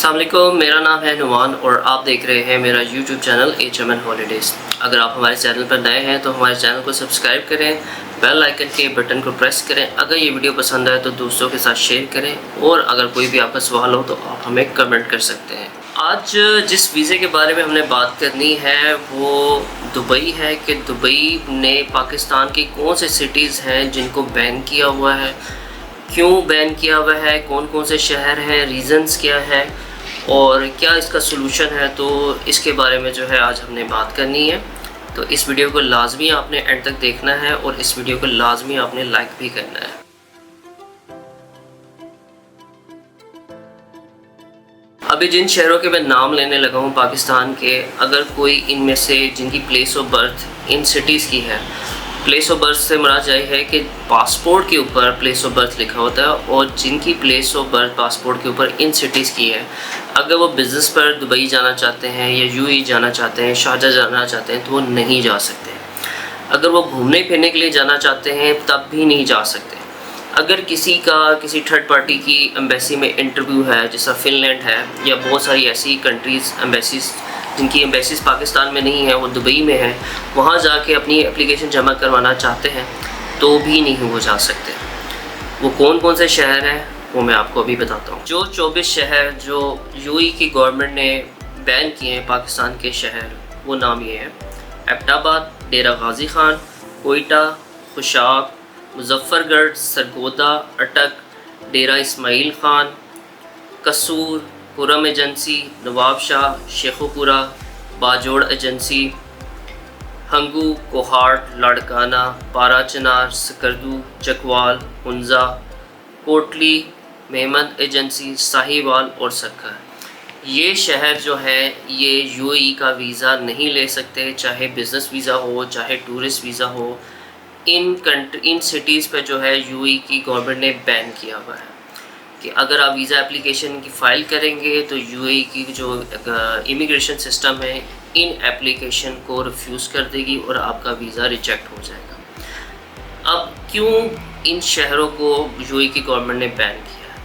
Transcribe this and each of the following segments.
अस्सलाम वालेकुम, मेरा नाम है नुमान और आप देख रहे हैं मेरा YouTube चैनल HMN हॉलीडेज़। अगर आप हमारे चैनल पर नए हैं तो हमारे चैनल को सब्सक्राइब करें, बेल आइकन के बटन को प्रेस करें। अगर ये वीडियो पसंद आए तो दोस्तों के साथ शेयर करें और अगर कोई भी आपका सवाल हो तो आप हमें कमेंट कर सकते हैं। आज जिस वीज़े के बारे में हमने बात करनी है वो दुबई है कि दुबई ने पाकिस्तान की कौन से सिटीज़ हैं जिनको बैन किया हुआ है, क्यों बैन किया हुआ है, कौन कौन से शहर हैं, रीज़न्स क्या है और क्या इसका सलूशन है। तो इसके बारे में जो है आज हमने बात करनी है। तो इस वीडियो को लाजमी आपने एंड तक देखना है और इस वीडियो को लाजमी आपने लाइक भी करना है। अभी जिन शहरों के मैं नाम लेने लगा हूँ पाकिस्तान के, अगर कोई इनमें से जिनकी place of birth in cities की है, प्लेस ऑफ बर्थ से मुराद यह है कि पासपोर्ट के ऊपर प्लेस ऑफ बर्थ लिखा होता है और जिनकी प्लेस ऑफ बर्थ पासपोर्ट के ऊपर इन सिटीज़ की है, अगर वो बिज़नेस पर दुबई जाना चाहते हैं या यूएई जाना चाहते हैं, शारजाह जाना चाहते हैं तो वो नहीं जा सकते। अगर वो घूमने फिरने के लिए जाना चाहते हैं तब भी नहीं जा सकते। अगर किसी थर्ड पार्टी की एम्बेसी में इंटरव्यू है, जैसा फ़िनलैंड है या बहुत सारी ऐसी कंट्रीज़ एम्बेसीज़ जिनकी एम्बेसीज़ पाकिस्तान में नहीं है, वो दुबई में है, वहाँ जाके अपनी एप्लीकेशन जमा करवाना चाहते हैं तो भी नहीं वो जा सकते। वो कौन कौन से शहर हैं वो मैं आपको अभी बताता हूँ। जो 24 शहर जो यूएई की गवर्नमेंट ने बैन किए हैं पाकिस्तान के शहर, वो नाम ये हैं: एबटाबाद, डेरा गाजी खान, कोयटा, खुशाब, मुजफ्फरगढ़, सरगोदा, अटक, डेरा इस्माइल खान, कसूर, खुरम एजेंसी, नवाबशाह, शेखोपुरा, बाजोड़ एजेंसी, हंगू, कोहाट, लाड़काना, पारा चनार, सकरदू, चकवाल, हुंजा, कोटली, मेहमद एजेंसी, साहिवाल और सक्खर। ये शहर जो है ये यूएई का वीज़ा नहीं ले सकते, चाहे बिज़नेस वीज़ा हो चाहे टूरिस्ट वीज़ा हो। इन सिटीज़ पे जो है यूएई की गवर्नमेंट ने बैन किया हुआ है कि अगर आप वीज़ा एप्लीकेशन की फ़ाइल करेंगे तो यूएई की जो इमिग्रेशन सिस्टम है इन एप्लीकेशन को रिफ्यूज़ कर देगी और आपका वीज़ा रिजेक्ट हो जाएगा। अब क्यों इन शहरों को यूएई की गवर्नमेंट ने बैन किया है,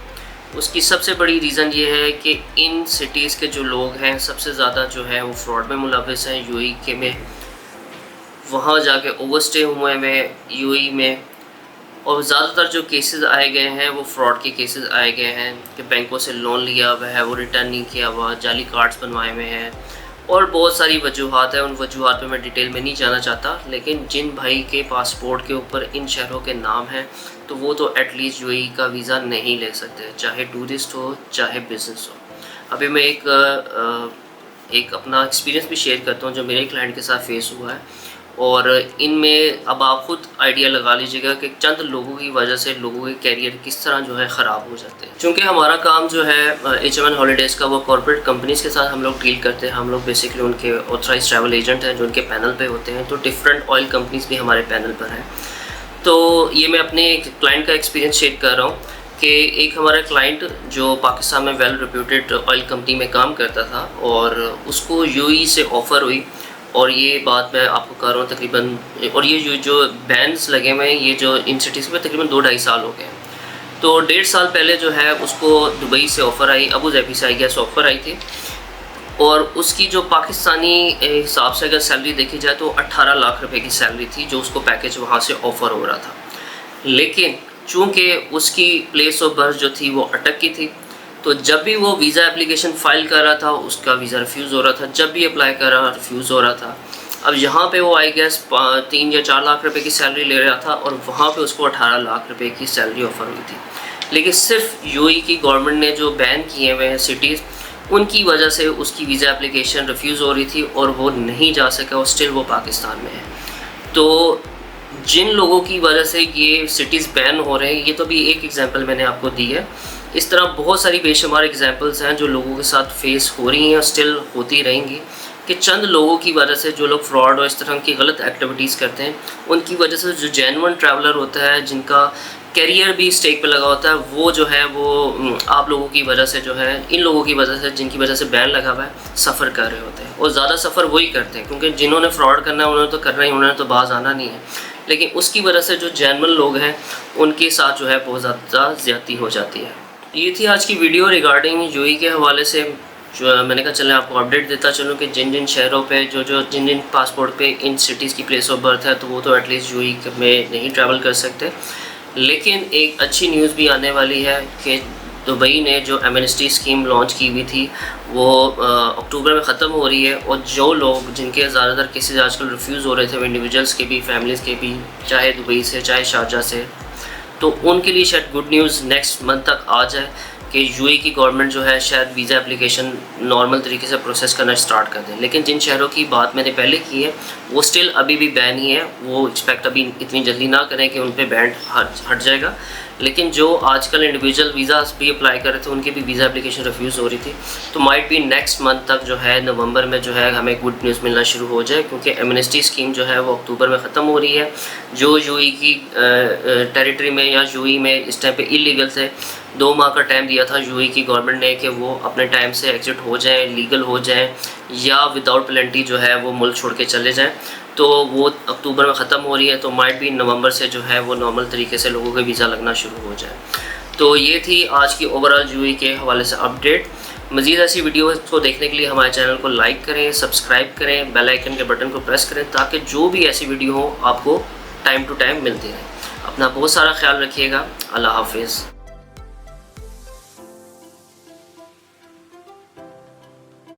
उसकी सबसे बड़ी रीज़न ये है कि इन सिटीज़ के जो लोग हैं सबसे ज़्यादा जो है वो फ्रॉड में मुलविस हैं यूएई के में। वहाँ जाके ओवरस्टे हुए में यूएई में, और ज़्यादातर जो केसेस आए गए हैं वो फ्रॉड के केसेस आए गए हैं कि बैंकों से लोन लिया हुआ है, वो रिटर्न नहीं किया हुआ, जाली कार्ड्स बनवाए हुए हैं और बहुत सारी वजूहात हैं। उन वजूहात पे मैं डिटेल में नहीं जाना चाहता, लेकिन जिन भाई के पासपोर्ट के ऊपर इन शहरों के नाम हैं तो वो तो एटलीस्ट यूएई का वीज़ा नहीं ले सकते, चाहे टूरिस्ट हो चाहे बिज़नेस हो। अभी मैं एक अपना एक्सपीरियंस भी शेयर करता हूँ जो मेरे क्लाइंट के साथ फेस हुआ है, और इनमें अब आप ख़ुद आइडिया लगा लीजिएगा कि चंद लोगों की वजह से लोगों के कैरियर किस तरह जो है ख़राब हो जाते हैं। चूँकि हमारा काम जो है HMN हॉलीडेज़ का, वो कॉर्पोरेट कंपनीज़ के साथ हम लोग डील करते हैं। हम लोग बेसिकली उनके ऑथराइज ट्रैवल एजेंट हैं जो उनके पैनल पे होते हैं, तो डिफरेंट ऑयल कंपनीज़ भी हमारे पैनल पर हैं। तो ये मैं अपने एक क्लाइंट का एक्सपीरियंस शेयर कर रहा हूँ कि एक हमारा क्लाइंट जो पाकिस्तान में वेल रेप्यूटेड ऑयल कंपनी में काम करता था और उसको यूएई से ऑफ़र हुई, और ये बात मैं आपको कर रहा हूँ तकरीबन, और ये जो बैन्स लगे हुए हैं ये जो इन सिटीज़ में तकरीबन 2-2.5 साल हो गए। तो 1.5 साल पहले जो है उसको दुबई से ऑफ़र आई, अबू धाबी से आई गैस ऑफ़र आई थी, और उसकी जो पाकिस्तानी हिसाब से अगर सैलरी देखी जाए तो 18 लाख रुपए की सैलरी थी जो उसको पैकेज वहाँ से ऑफ़र हो रहा था। लेकिन चूँकि उसकी प्लेस ऑफ बर्थ जो थी वो अटक की थी, तो जब भी वो वीज़ा एप्लीकेशन फ़ाइल कर रहा था उसका वीज़ा रिफ्यूज़ हो रहा था, जब भी अप्लाई कर रहा रिफ्यूज़ हो रहा था। अब यहाँ पे वो आई गेस 3 या 4 लाख रुपए की सैलरी ले रहा था और वहाँ पे उसको 18 लाख रुपए की सैलरी ऑफ़र हुई थी। लेकिन सिर्फ यूएई की गवर्नमेंट ने जो बैन किए हुए हैं सिटीज़, उनकी वजह से उसकी वीज़ा एप्लीकेशन रिफ्यूज़ हो रही थी और वो नहीं जा सका और स्टिल वो पाकिस्तान में है। तो जिन लोगों की वजह से ये सिटीज़ बैन हो रहे हैं, ये तो भी एक एग्जांपल मैंने आपको दी है। इस तरह बहुत सारी बेशुमार एग्जांपल्स हैं जो लोगों के साथ फेस हो रही हैं और स्टिल होती रहेंगी, कि चंद लोगों की वजह से जो लोग फ्रॉड और इस तरह की गलत एक्टिविटीज़ करते हैं, उनकी वजह से जो जेन्युइन ट्रैवलर होता है, जिनका करियर भी स्टेक पे लगा होता है, वो जो है वो आप लोगों की वजह से जो है, इन लोगों की वजह से जिनकी वजह से बैन लगा हुआ है, सफ़र कर रहे होते हैं। और ज़्यादा सफ़र वही करते हैं क्योंकि जिन्होंने फ्रॉड करना है उन्होंने तो करना ही, उन्होंने तो बाज आना नहीं है, लेकिन उसकी वजह से जो जेन्युइन लोग हैं उनके साथ जो है बहुत ज़्यादा ज़्यादती हो जाती है। ये थी आज की वीडियो रिगार्डिंग यूएई के हवाले से। जो मैंने कहा चलें आपको अपडेट देता चलूँ कि जिन जिन शहरों पे जिन पासपोर्ट पे इन सिटीज़ की प्लेस ऑफ बर्थ है तो वो तो एटलीस्ट यूएई में नहीं ट्रैवल कर सकते। लेकिन एक अच्छी न्यूज़ भी आने वाली है कि दुबई ने जो एमनेस्टी स्कीम लॉन्च की हुई थी वो अक्टूबर में ख़त्म हो रही है, और जो लोग जिनके ज़्यादातर केसेस आजकल रिफ्यूज़ हो रहे थे, वो इंडिविजुअल्स के भी, फैमिलीज़ के भी, चाहे दुबई से चाहे शारजा से, तो उनके लिए शायद गुड न्यूज़ नेक्स्ट मंथ तक आ जाए कि यूएई की गवर्नमेंट जो है शायद वीज़ा एप्लीकेशन नॉर्मल तरीके से प्रोसेस करना स्टार्ट कर दें। लेकिन जिन शहरों की बात मैंने पहले की है वो स्टिल अभी भी बैन ही है, वो एक्सपेक्ट अभी इतनी जल्दी ना करें कि उन पर बैन हट जाएगा। लेकिन जो आजकल इंडिविजुअल वीज़ा भी अप्लाई कर रहे थे उनकी भी वीज़ा एप्लीकेशन रिफ्यूज़ हो रही थी, तो माइट भी नेक्स्ट मंथ तक जो है नवंबर में जो है हमें गुड न्यूज़ मिलना शुरू हो जाए, क्योंकि एमनेस्टी स्कीम जो है वो अक्टूबर में ख़त्म हो रही है। जो यूएई की टेरिटरी में या यूएई में इस टाइम पे इलीगल थे, 2 माह का टाइम दिया था यूएई की गवर्नमेंट ने कि वो अपने टाइम से एग्जिट हो जाएँ, लीगल हो जाएँ, या विदाउट पेनल्टी जो है वो मुल्क छोड़ के चले जाएँ। तो वो अक्टूबर में ख़त्म हो रही है, तो माइट भी नवंबर से जो है वो नॉर्मल तरीके से लोगों के वीज़ा लगना शुरू हो जाए। तो ये थी आज की ओवरऑल यूएई के हवाले से अपडेट। मज़ीद ऐसी वीडियो को देखने के लिए हमारे चैनल को लाइक करें, सब्सक्राइब करें, बेल आइकन के बटन को प्रेस करें, ताकि जो भी ऐसी वीडियो हो आपको टाइम टू टाइम मिलती रहे। अपना बहुत सारा ख्याल रखिएगा। अल्लाह हाफिज़।